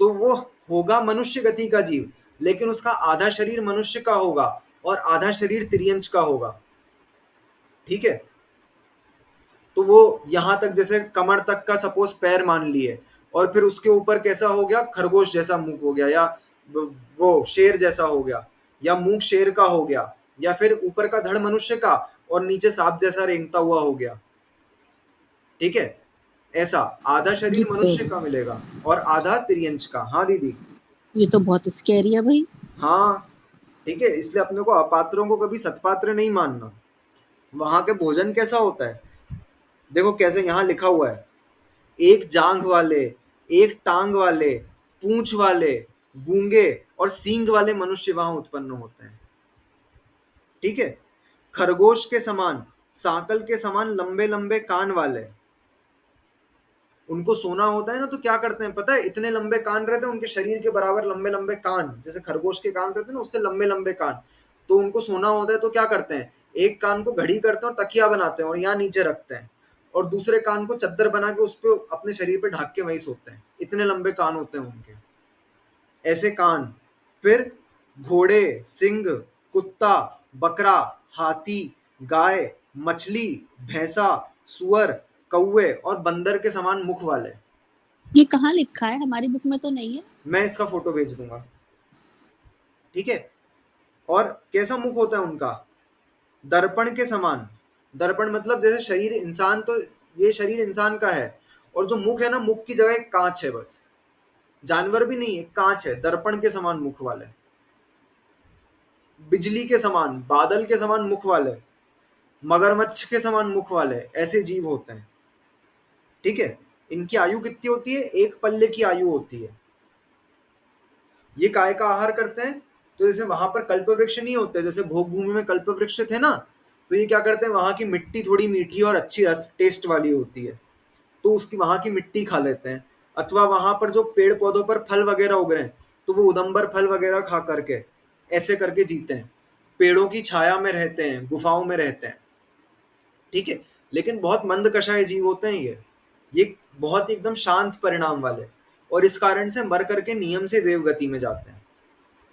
तो वो होगा मनुष्य गति का जीव, लेकिन उसका आधा शरीर मनुष्य का होगा और आधा शरीर त्रियंश का होगा। ठीक है, तो वो यहां तक जैसे कमर तक का सपोज पैर मान लिए, और फिर उसके ऊपर कैसा हो गया? खरगोश जैसा मुंह हो गया, या वो शेर जैसा हो गया, या मुंह शेर का हो गया, या फिर ऊपर का धड़ मनुष्य का और नीचे सांप जैसा रेंगता हुआ हो गया। ठीक है, ऐसा आधा शरीर ये तो मनुष्य का मिलेगा और आधा त्रियंश का। हाँ दीदी। ये तो बहुत स्कैरी है भाई। हाँ, ठीक है, इसलिए अपने को अपात्रों को कभी सतपात्र नहीं मानना। वहां के भोजन कैसा होता है? देखो कैसे यहाँ लिखा हुआ है, एक जांघ वाले, एक टांग वाले, पूंछ वाले, गूंगे और सींग वाले मनुष्य वहां उत्पन्न होते हैं। ठीक है, खरगोश के समान, सांकल के समान लंबे लंबे कान वाले। उनको सोना होता है ना, तो क्या करते हैं पता है, इतने लंबे कान रहते हैं उनके शरीर के बराबर, लंबे लंबे कान, जैसे खरगोश के कान रहते हैं ना उससे लंबे लंबे कान। तो उनको सोना होता है तो क्या करते हैं, एक कान को घड़ी करते हैं और तकिया बनाते हैं और यहाँ नीचे रखते हैं, और दूसरे कान को चद्दर बना के उस पर अपने शरीर पे ढाक के वहीं सोते हैं। इतने लंबे कान होते हैं उनके, ऐसे कान। फिर घोड़े, सिंह, कुत्ता, बकरा, हाथी, गाय, मछली, भैंसा, सुअर, कौवे और बंदर के समान मुख वाले। ये कहाँ लिखा है, हमारी बुक में तो नहीं है। मैं इसका फोटो भेज दूंगा। ठीक है, और कैसा मुख होता है उनका, दर्पण के समान। दर्पण मतलब जैसे शरीर इंसान, तो ये शरीर इंसान का है, और जो मुख है ना, मुख की जगह एक कांच है, बस जानवर भी नहीं है, कांच है, दर्पण के समान मुख वाले। बिजली के समान, बादल के समान मुख वाले, मगरमच्छ के समान मुख वाले, ऐसे जीव होते हैं। ठीक है, इनकी आयु कितनी होती है, एक पल्ले की आयु होती है। ये काय का आहार करते हैं, तो जैसे वहां पर कल्प वृक्ष नहीं होते, जैसे भोग भूमि में कल्प वृक्ष थे ना, तो ये क्या करते हैं, वहां की मिट्टी थोड़ी मीठी और अच्छी रस टेस्ट वाली होती है, तो उसकी वहां की मिट्टी खा लेते हैं। अथवा वहां पर जो पेड़ पौधों पर फल वगैरह उग रहे हैं, तो वो उदंबर फल वगैरह खा करके ऐसे करके जीते हैं। पेड़ों की छाया में रहते हैं, गुफाओं में रहते हैं। ठीक है, लेकिन बहुत मंद कषाय जीव होते हैं ये बहुत एकदम शांत परिणाम वाले, और इस कारण से मर करके नियम से देवगति में जाते हैं।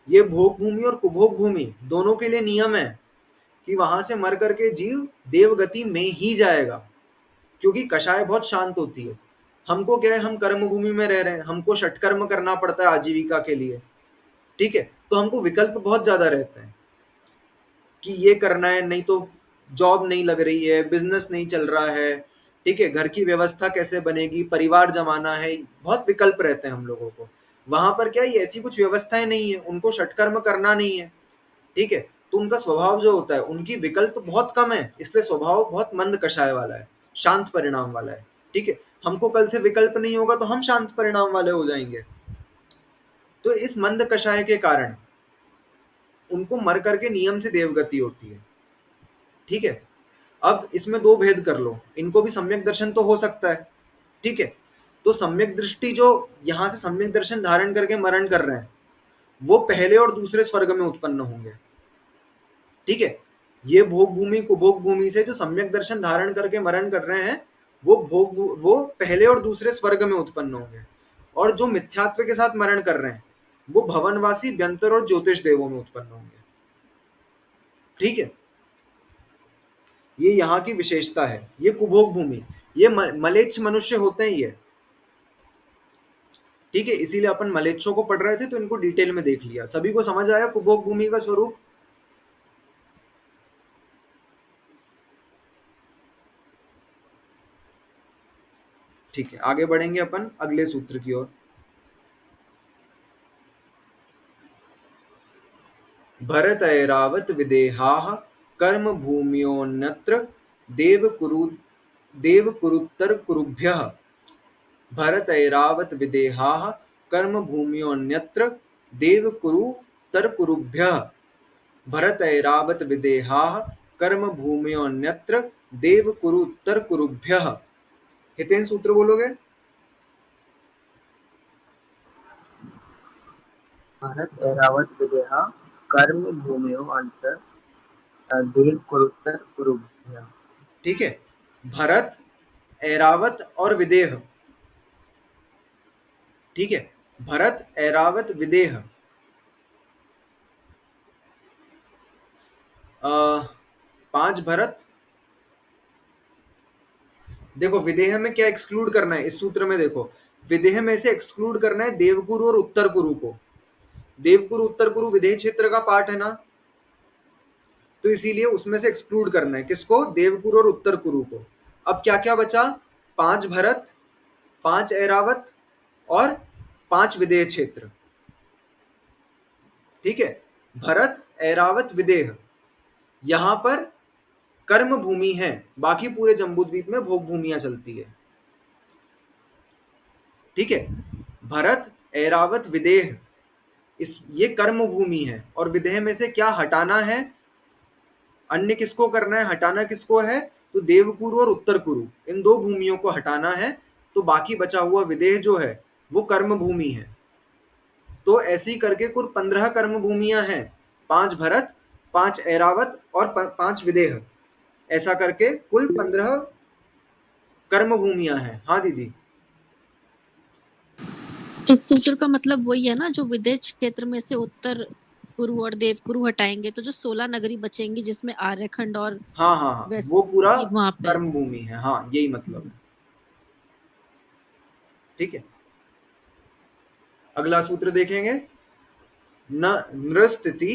ये भोग भूमि और कुभोग भूमि दोनों के लिए नियम है कि वहां से मर करके जीव देवगति में ही जाएगा, क्योंकि कषाय बहुत शांत होती है। हमको क्या है, हम कर्म भूमि में रह रहे हैं, हमको षटकर्म करना पड़ता है आजीविका के लिए। ठीक है, तो हमको विकल्प बहुत ज्यादा रहते हैं कि ये करना है, नहीं तो जॉब नहीं लग रही है, बिजनेस नहीं चल रहा है, ठीक है, घर की व्यवस्था कैसे बनेगी, परिवार जमाना है, बहुत विकल्प रहते हैं हम लोगों को। वहां पर क्या है, ये ऐसी कुछ व्यवस्थाएं नहीं है, उनको षटकर्म करना नहीं है। ठीक है, तो उनका स्वभाव जो होता है, उनकी विकल्प बहुत कम है, इसलिए स्वभाव बहुत मंद कषाय वाला है, शांत परिणाम वाला है। ठीक है, हमको कल से विकल्प नहीं होगा तो हम शांत परिणाम वाले हो जाएंगे। तो इस मंद कषाय के कारण उनको मर करके नियम से देवगति होती है। ठीक है, अब इसमें दो भेद कर लो, इनको भी सम्यक दर्शन तो हो सकता है। ठीक है, तो सम्यक दृष्टि जो यहाँ से सम्यक दर्शन धारण करके मरण कर रहे हैं, वो पहले और दूसरे स्वर्ग में उत्पन्न होंगे। ठीक है, ये भोग भूमि कुभोग भूमि से जो सम्यक दर्शन धारण करके मरण कर रहे हैं, वो पहले और दूसरे स्वर्ग में उत्पन्न होंगे, और जो मिथ्यात्व के साथ मरण कर रहे हैं, वो भवनवासी व्यंतर और ज्योतिष देवों में उत्पन्न होंगे। ठीक है, ये यहाँ की विशेषता है। ये कुभोग भूमि, ये मलेच्छ मनुष्य होते हैं ये। ठीक है, इसीलिए अपन मलेच्छों को पढ़ रहे थे, तो इनको डिटेल में देख लिया। सभी को समझ आया कुभोग भूमि का स्वरूप? ठीक है, आगे बढ़ेंगे अपन अगले सूत्र की ओर। भरत ऐरावत विदेहाः कर्म भूम्योऽन्यत्र देवकुरुत्तर कुरुभ्यः। भरत ऐरावत विदेहाः कर्म भूम्योऽन्यत्र देवकुरुत्तर कुरुभ्यः। भरत ऐरावत विदेहाः कर्म भूम्योऽन्यत्र देवकुरुत्तर कुरुभ्यः। हितेन सूत्र बोलोगे? भारत ऐरावत विदेहा कर्म भूमियो अंतर देव कुरुत्तर कुरुभ्य। ठीक है, भरत, ऐरावत और विदेह। ठीक है, भरत, ऐरावत, विदेह। 5 भरत। देखो विदेह में क्या एक्सक्लूड करना है इस सूत्र में, देखो विदेह में से एक्सक्लूड करना है देवकुरु और उत्तर कुरु को। देवकुरु उत्तर कुरु विदेह क्षेत्र का पार्ट है ना, तो इसीलिए उसमें से एक्सक्लूड करना है किसको, देवकुरु और उत्तर कुरु को। अब क्या क्या बचा, 5 भरत, 5 ऐरावत और 5 विदेह क्षेत्र। ठीक है, भरत, ऐरावत, विदेह। यहां पर कर्म भूमि है, बाकी पूरे जम्बूद्वीप में भोग भूमियां चलती है। ठीक है, भरत, ऐरावत, विदेह, ये कर्म भूमि है, और विदेह में से क्या हटाना है, अन्य किसको करना है, हटाना किसको है, तो देवकुरु और उत्तर कुरु, इन दो भूमियों को हटाना है। तो बाकी बचा हुआ विदेह जो है वो कर्म भूमि है। तो ऐसी करके कुल 15 कर्म भूमियां हैं, 5 भरत, 5 ऐरावत और 5 विदेह, ऐसा करके कुल 15 कर्म भूमियां हैं। हाँ दीदी। इस सूत्र का मतलब वही है ना, जो विदेह क्षेत्र में से उत्तर कुरु और देवकुरु हटाएंगे तो जो 16 नगरी बचेंगी जिसमें आर्यखंड और हाँ हाँ हाँ, वैसे वो पूरा वहां पे। कर्म भूमि है। हाँ, यही मतलब है। ठीक है, अगला सूत्र देखेंगे। न नृस्थिति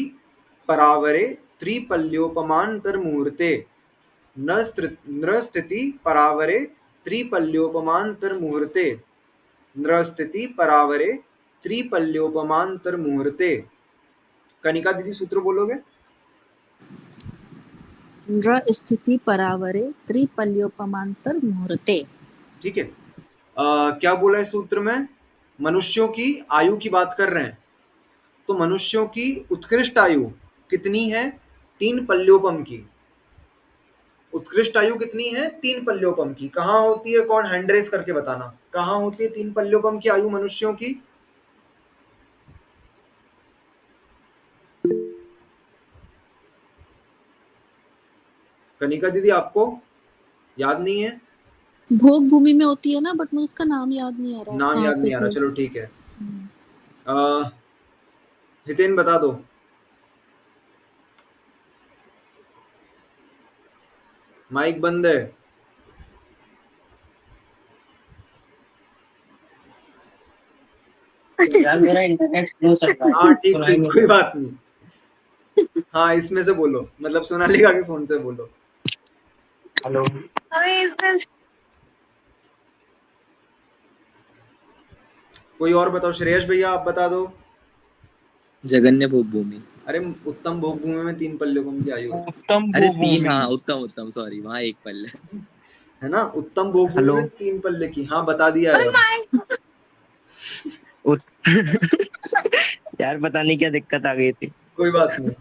परावरे त्रिपल्योपमांतर मुहूर्ते, नृस्थिति परावरे त्रिपल्योपमांतर मुहूर्ते, नृस्थिति परावरे त्रिपल्योपमांतर मुहूर्ते। कनिका दीदी सूत्र बोलोगे? नृ स्थिति परावरे त्रिपल्योपमांतर मुहूर्ते। ठीक है, क्या बोला है सूत्र में? मनुष्यों की आयु की बात कर रहे हैं। तो मनुष्यों की उत्कृष्ट आयु कितनी है? 3 पल्योपम की। उत्कृष्ट आयु कितनी है? 3 पल्योपम की। कहाँ होती है? कौन हैंड रेस करके बताना, कहाँ होती है 3 पल्योपम की आयु मनुष्यों की? कनिका दीदी आपको याद नहीं है? भोग भूमि में होती है ना, बट मुझे उसका नाम याद नहीं आ रहा नाम कहाँ याद पे नहीं आ रहा, थी। चलो ठीक है। हितेन बता दो। माइक बंद है। यार मेरा इंटरनेट स्लो चल रहा है। हाँ ठीक सुनाई ठीक, नहीं कोई दे बात नहीं। हाँ, इसमें से बोलो, मतलब सोनालिका के फोन से बोलो। हेलो। कोई और बताओ, श्रेयस भैया आप बता दो। जगन्य भोग भूमि। अरे, उत्तम भोग भूमि में 3 पल्योपम की आयु होती उत्तम अरे भोग 3, भूमि। हाँ उत्तम उत्तम, सॉरी वहाँ एक पल। है ना, उत्तम भोग भूमि हेलो। में 3 पल्ले की। हाँ, बता दिया है अब। उत- यार पता नहीं क्या दिक्कत आ गई थी। कोई बात नहीं।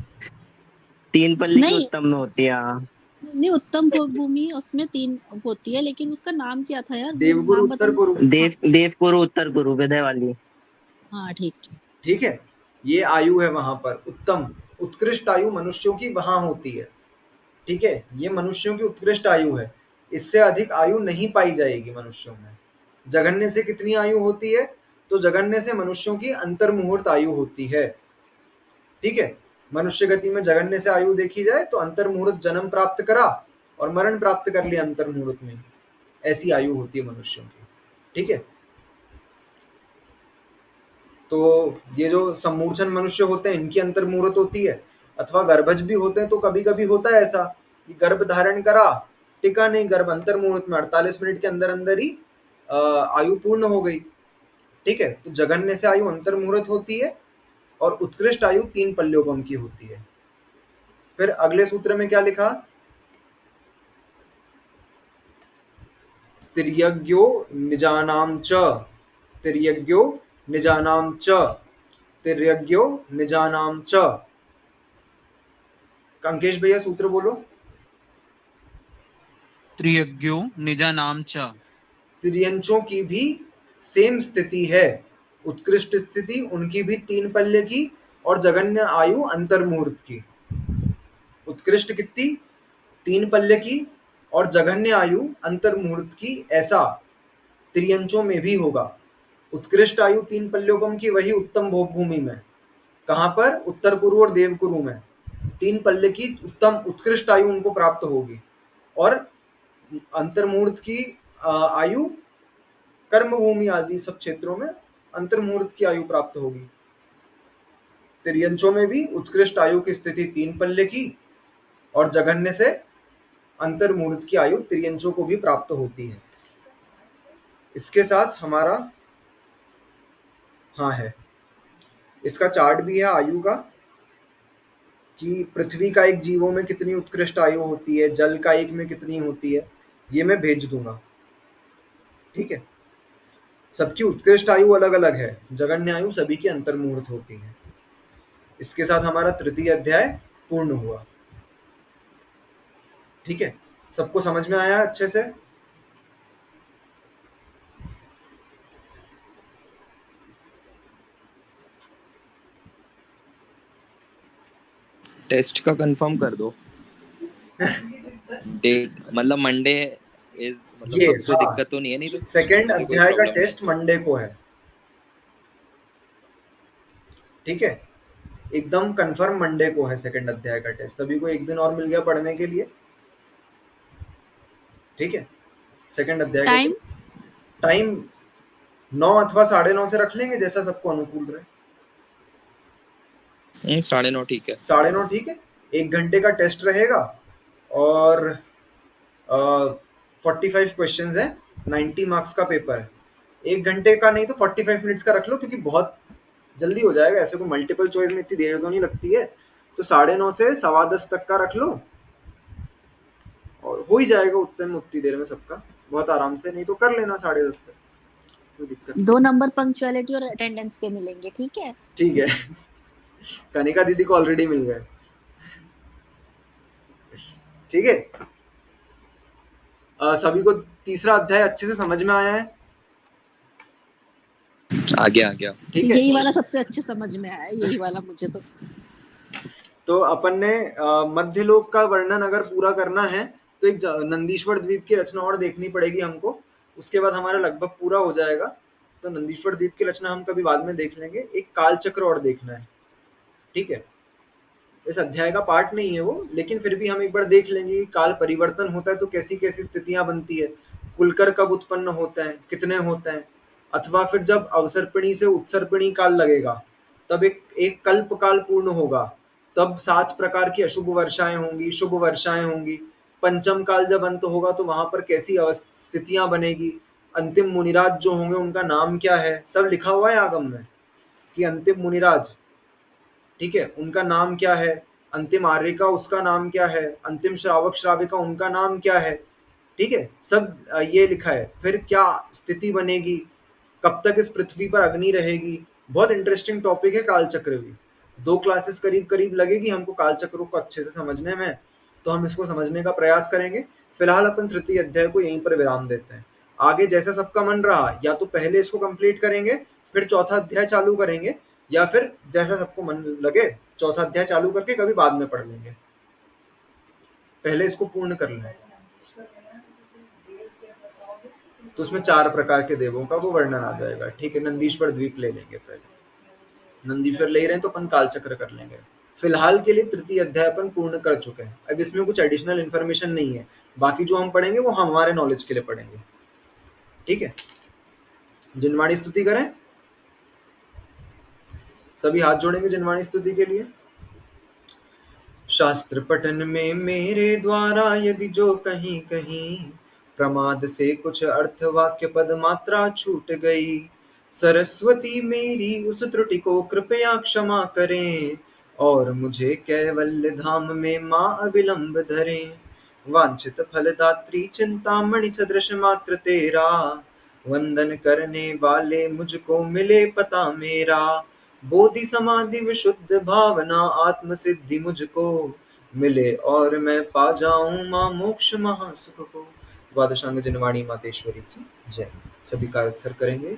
3 पल्ले की नहीं उत्तम में होती है। हाँ। नहीं, उत्तम भोग भूमि उसमें 3 होती है, लेकिन उसका नाम क्या था यार, वो देवगुरु नाम उत्तर बताना। गुरु। देवकुरु उत्तर कुरु विदय वाली। हाँ ठीक। ठीक है, ये आयु है वहां पर। उत्तम, उत्कृष्ट आयु मनुष्यों की वहां होती है। ठीक है, ये मनुष्यों की उत्कृष्ट आयु है। इससे अधिक आयु नहीं पाई जाएगी मनुष्यों में। जघन्य से कितनी आयु होती है? तो जघन्य से मनुष्यों की अंतर्मुहूर्त आयु होती है। ठीक है, मनुष्य गति में जघन्य से आयु देखी जाए तो अंतर्मुहूर्त जन्म प्राप्त करा और मरण प्राप्त कर लिया अंतर्मुहूर्त में, ऐसी आयु होती है मनुष्यों की। ठीक है, तो ये जो सम्मूर्छन मनुष्य होते हैं इनकी अंतर्मुहूर्त होती है, अथवा गर्भज भी होते हैं। तो कभी कभी होता है ऐसा कि गर्भ धारण करा, टिका नहीं गर्भ, अंतर्मुहूर्त में 48 मिनट के अंदर अंदर ही आयु पूर्ण हो गई। ठीक है, तो जघन्य से आयु अंतर्मुहूर्त होती है और उत्कृष्ट आयु 3 पल्योपम की होती है। फिर अगले सूत्र में क्या लिखा? तिर्यज्ञो निजानाम च, तिर्यज्ञो निजानाम च, तिर्यज्ञो निजानाम च। अंकेश भैया सूत्र बोलो। त्रियज्ञो निजानाम च। तिर्यंचों की भी सेम स्थिति है, उत्कृष्ट स्थिति उनकी भी 3 पल्ले की और जघन्य आयु अंतर्मुहूर्त की। उत्कृष्ट कितनी? 3 पल्ले की और जघन्य आयु अंतर्मुहूर्त की। ऐसा त्रियंचों में भी होगा। उत्कृष्ट आयु 3 पल्योपम की, वही उत्तम भोग भूमि में। कहाँ पर? उत्तर कुरु और देवकुरु में 3 पल्ले की उत्तम उत्कृष्ट आयु उनको प्राप्त होगी। और अंतर्मुहूर्त की आयु कर्म भूमि आदि सब क्षेत्रों में अंतर्मुहूर्त की आयु प्राप्त होगी। तिर्यंचों में भी उत्कृष्ट आयु की स्थिति 3 पल्ले की और जघन्य से अंतर्मुहूर्त की आयु तिर्यंचों को भी प्राप्त होती है। इसके साथ हमारा हाँ है, इसका चार्ट भी है आयु का। कि पृथ्वी का एक जीवों में कितनी उत्कृष्ट आयु होती है, जल का एक में कितनी होती है, ये मैं भेज दूंगा। ठीक है, सबकी उत्कृष्ट आयु अलग अलग है, जगन्य आयु सभी की अंतर्मुहूर्त होती है। इसके साथ हमारा तृतीय अध्याय पूर्ण हुआ। ठीक है, सबको समझ में आया अच्छे से? टेस्ट का कंफर्म कर दो। डेट मतलब मंडे इज मतलब ये अभी कोई हाँ, दिक्कत तो नहीं है? नहीं तो सेकंड कोई अध्याय का प्रॉब्लम टेस्ट मंडे को है। ठीक है, एकदम कंफर्म मंडे को है सेकंड अध्याय का टेस्ट। सभी को एक दिन और मिल गया पढ़ने के लिए। ठीक है, सेकंड अध्याय का टाइम टाइम 9 अथवा 9:30 से रख लेंगे, जैसा सबको अनुकूल रहे। 9:30 ठीक है। 9:30 ठीक है। 1 घंटे का टेस्ट रहेगा और 45 क्वेश्चंस हैं, 90 मार्क्स का पेपर है। 1 घंटे का नहीं तो 45 मिनट्स का रख लो, क्योंकि बहुत जल्दी हो जाएगा। ऐसे को मल्टीपल चॉइस में इतनी देर तो नहीं लगती है, तो 9:30 से 10:15 तक का रख लो और हो ही जाएगा उतने में, उतनी देर में सबका, बहुत आराम से। नहीं तो कर लेना 10:30 तक, कोई दिक्कत नहीं। 2 नंबर पंक्चुअलिटी और अटेंडेंस के मिलेंगे, ठीक है? ठीक है। कनिका दीदी को ऑलरेडी मिल गए। ठीक है, सभी को तीसरा अध्याय अच्छे से समझ में आया है? आ गया। ठीक है, यही वाला सबसे अच्छे समझ में आया, यही वाला मुझे तो अपन ने मध्यलोक का वर्णन अगर पूरा करना है तो एक नंदीश्वर द्वीप की रचना और देखनी पड़ेगी हमको। उसके बाद हमारा लगभग पूरा हो जाएगा। तो नंदीश्वर द्वीप की रचना हम कभी बाद में देख लेंगे। एक काल चक्र और देखना है। ठीक है, इस अध्याय का पार्ट नहीं है वो, लेकिन फिर भी हम एक बार देख लेंगे कि काल परिवर्तन होता है तो कैसी कैसी स्थितियां बनती है, कुलकर कब उत्पन्न होते हैं, कितने होते हैं, अथवा फिर जब अवसर्पिणी से उत्सर्पिणी काल लगेगा तब एक कल्प काल पूर्ण होगा, तब 7 प्रकार की अशुभ वर्षाएं होंगी, शुभ वर्षाएं होंगी। पंचम काल जब अंत होगा तो वहां पर कैसी स्थितियां बनेगी, अंतिम मुनिराज जो होंगे उनका नाम क्या है, सब लिखा हुआ है आगम में कि अंतिम मुनिराज, ठीक है, उनका नाम क्या है, अंतिम आर्यिका उसका नाम क्या है, अंतिम श्रावक श्राविका उनका नाम क्या है। ठीक है, सब ये लिखा है। फिर क्या स्थिति बनेगी, कब तक इस पृथ्वी पर अग्नि रहेगी। बहुत इंटरेस्टिंग टॉपिक है कालचक्र भी। 2 क्लासेस करीब करीब लगेगी हमको कालचक्र को अच्छे से समझने में, तो हम इसको समझने का प्रयास करेंगे। फिलहाल अपन तृतीय अध्याय को यहीं पर विराम देते हैं। आगे जैसा सबका मन रहा, या तो पहले इसको कंप्लीट करेंगे फिर चौथा अध्याय चालू करेंगे, या फिर जैसा सबको मन लगे चौथा अध्याय चालू करके कभी बाद में पढ़ लेंगे। पहले इसको पूर्ण कर लें। तो उसमें 4 प्रकार के देवों का वो वर्णन आ जाएगा। ठीक है, नंदीश्वर द्वीप ले लेंगे पहले। नंदीश्वर ले रहे हैं तो अपन कालचक्र कर लेंगे। फिलहाल के लिए तृतीय अध्याय अपन पूर्ण कर चुके हैं। अब इसमें कुछ एडिशनल इन्फॉर्मेशन नहीं है। बाकी जो हम पढ़ेंगे वो हमारे नॉलेज के लिए पढ़ेंगे। ठीक है, जिनवाणी स्तुति करें। सभी हाथ जोड़ेंगे जिनवाणी स्तुति के लिए। शास्त्र पठन में मेरे द्वारा यदि जो कहीं कहीं प्रमाद से कुछ अर्थ वाक्य पद मात्रा छूट गई, सरस्वती मेरी उस त्रुटि को कृपया क्षमा करें और मुझे कैवल्य धाम में माँ अविलंब धरें। वांछित फलदात्री चिंतामणि सदृश मात्र तेरा, वंदन करने वाले मुझको मिले पता मेरा। बोधि समाधि विशुद्ध भावना आत्म सिद्धि मुझको मिले और मैं पा जाऊं माँ मोक्ष महासुख को। द्वादशांग जनवाणी मातेश्वरी की जय। सभी का उत्सर्ग करेंगे।